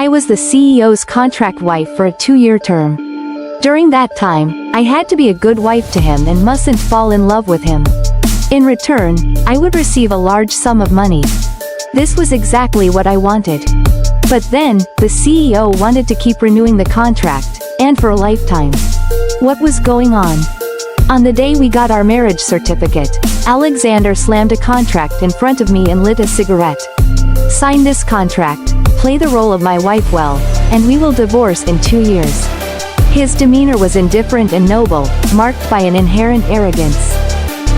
I was the CEO's contract wife for a 2-year term. During that time, I had to be a good wife to him and mustn't fall in love with him. In return, I would receive a large sum of money. This was exactly what I wanted. But then, the CEO wanted to keep renewing the contract, and for a lifetime. What was going on? On the day we got our marriage certificate, Alexander slammed a contract in front of me and lit a cigarette. Sign this contract, play the role of my wife well, and we will divorce in 2 years. His demeanor was indifferent and noble, marked by an inherent arrogance.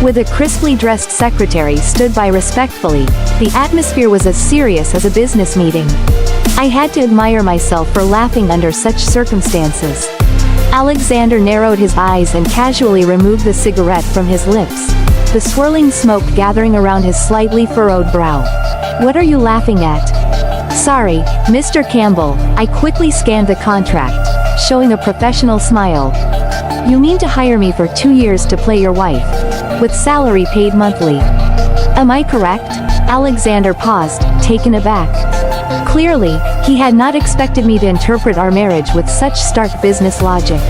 With a crisply dressed secretary stood by respectfully, the atmosphere was as serious as a business meeting. I had to admire myself for laughing under such circumstances. Alexander narrowed his eyes and casually removed the cigarette from his lips, the swirling smoke gathering around his slightly furrowed brow. What are you laughing at? Sorry, Mr. Campbell, I quickly scanned the contract, showing a professional smile. You mean to hire me for 2 years to play your wife, with salary paid monthly? Am I correct? Alexander paused, taken aback. Clearly, he had not expected me to interpret our marriage with such stark business logic.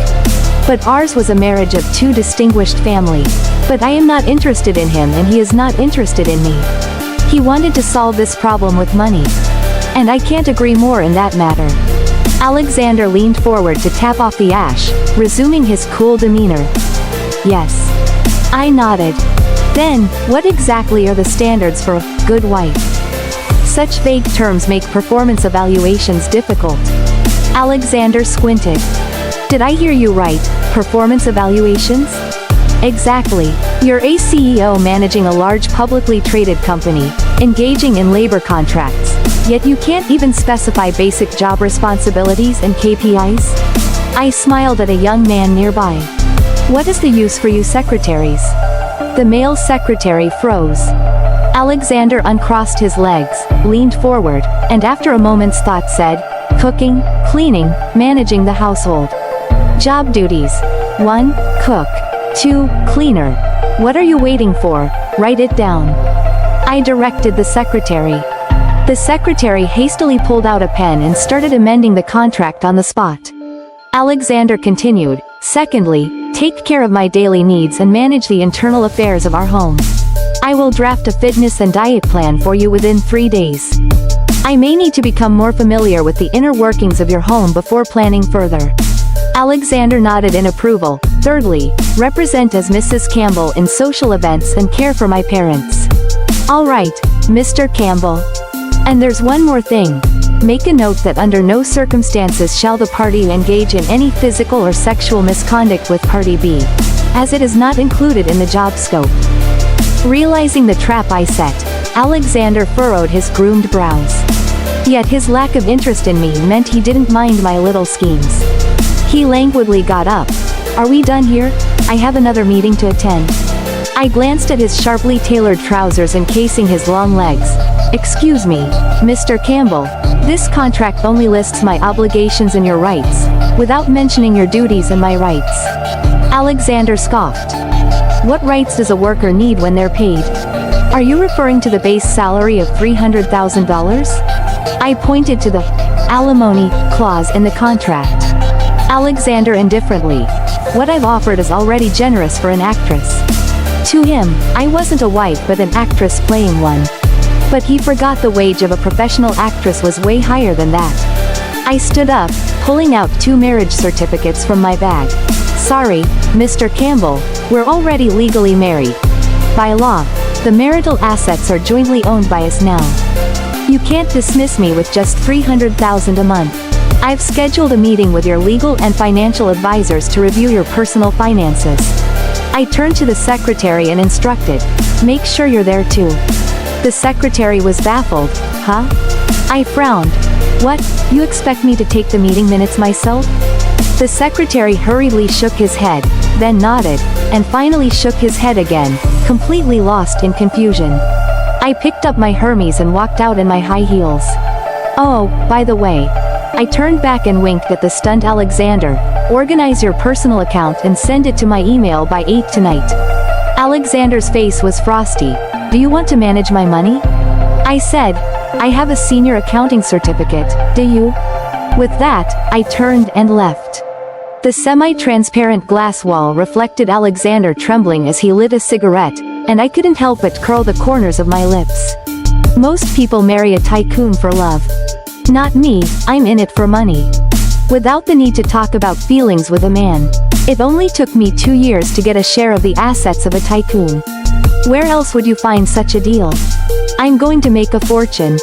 But ours was a marriage of 2 distinguished families. But I am not interested in him and he is not interested in me. He wanted to solve this problem with money. And I can't agree more in that matter. Alexander leaned forward to tap off the ash, resuming his cool demeanor. Yes. I nodded. Then, what exactly are the standards for a good wife? Such vague terms make performance evaluations difficult. Alexander squinted. Did I hear you right, performance evaluations? Exactly. You're a CEO managing a large publicly traded company, engaging in labor contracts, yet you can't even specify basic job responsibilities and KPIs? I smiled at a young man nearby. What is the use for you secretaries? The male secretary froze. Alexander uncrossed his legs, leaned forward, and after a moment's thought said, cooking, cleaning, managing the household. Job duties. 1. Cook. 2. Cleaner. What are you waiting for? Write it down. I directed the secretary. The secretary hastily pulled out a pen and started amending the contract on the spot. Alexander continued, secondly, take care of my daily needs and manage the internal affairs of our home. I will draft a fitness and diet plan for you within 3 days. I may need to become more familiar with the inner workings of your home before planning further. Alexander nodded in approval. Thirdly, represent as Mrs. Campbell in social events and care for my parents. All right, Mr. Campbell. And there's one more thing. Make a note that under no circumstances shall the party engage in any physical or sexual misconduct with Party B, as it is not included in the job scope. Realizing the trap I set, Alexander furrowed his groomed brows. Yet his lack of interest in me meant he didn't mind my little schemes. He languidly got up. Are we done here? I have another meeting to attend. I glanced at his sharply tailored trousers encasing his long legs. Excuse me, Mr. Campbell, this contract only lists my obligations and your rights, without mentioning your duties and my rights. Alexander scoffed. What rights does a worker need when they're paid? Are you referring to the base salary of $300,000? I pointed to the alimony clause in the contract. Alexander indifferently. What I've offered is already generous for an actress. To him, I wasn't a wife but an actress playing one. But he forgot the wage of a professional actress was way higher than that. I stood up, pulling out 2 marriage certificates from my bag. Sorry, Mr. Campbell, we're already legally married. By law, the marital assets are jointly owned by us now. You can't dismiss me with just $300,000 a month. I've scheduled a meeting with your legal and financial advisors to review your personal finances. I turned to the secretary and instructed, make sure you're there too. The secretary was baffled. Huh? I frowned. What, you expect me to take the meeting minutes myself? The secretary hurriedly shook his head, then nodded, and finally shook his head again, completely lost in confusion. I picked up my Hermes and walked out in my high heels. Oh, by the way. I turned back and winked at the stunned Alexander. Organize your personal account and send it to my email by 8 tonight. Alexander's face was frosty. Do you want to manage my money? I said, I have a senior accounting certificate, do you? With that, I turned and left. The semi-transparent glass wall reflected Alexander trembling as he lit a cigarette, and I couldn't help but curl the corners of my lips. Most people marry a tycoon for love. Not me, I'm in it for money. Without the need to talk about feelings with a man. It only took me 2 years to get a share of the assets of a tycoon. Where else would you find such a deal? I'm going to make a fortune,